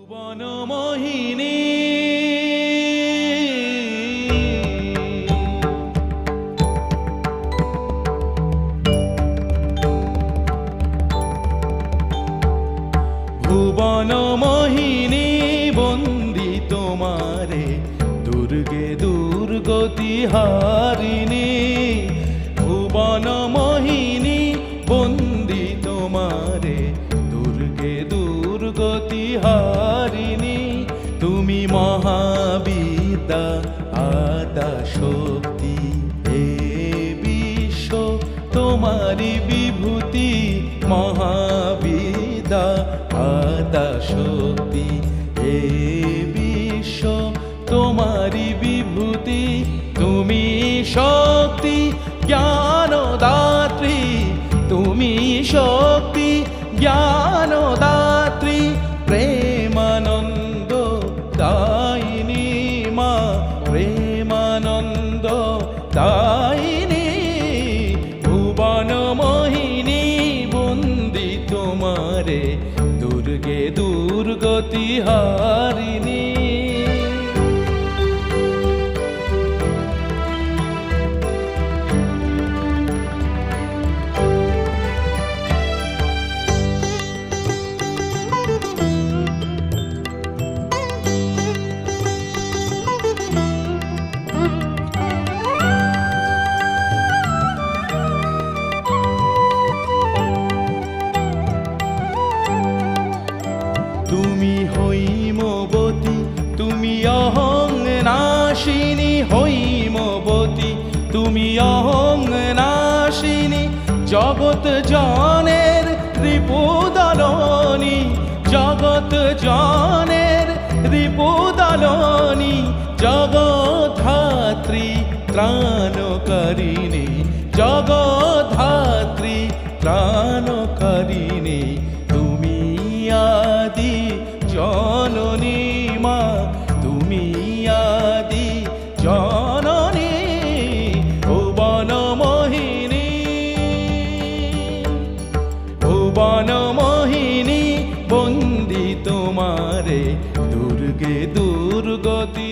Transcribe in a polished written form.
ভুবন মোহিনী ভুবন মোহিনী বন্দি তোমারে দুর্গে দুর্গতি হারিণী ভুবন মোহিনী বন্দি তোমারে দুর্গে দুর্গতি হারিণী তুমি মহাবিদ্যা আদা শক্তি হে বিশ্ব তোমারি বিভূতি মহাবিদ্যা আদা শক্তি হে বিশ্ব তোমারি বিভূতি তুমি শক্তি জ্ঞানদাত্রী তুমি শক্তি জ্ঞানদাত্রী প্রেমানন্দ দায়িনী মা প্রেমানন্দ দায়িনী ভুবন মোহিনী বন্দি তোমারে দুর্গে দুর্গতি হারিণী তুমি হৈমবতী তুমি অহং নাশিনী হৈমবতী তুমি অহং নাশিনী জগৎ জনের রিপুদলনী জগৎ জনের রিপুদলনী জগদ্ধাত্রী ত্রাণকারিণী জগদ্ধাত্রী ত্রাণকারিণী তুমি আদি জননী মা তুমি আদি জননী ভুবন মোহিনী ভুবন মোহিনী বন্দি তোমারে দুর্গে দুর্গতি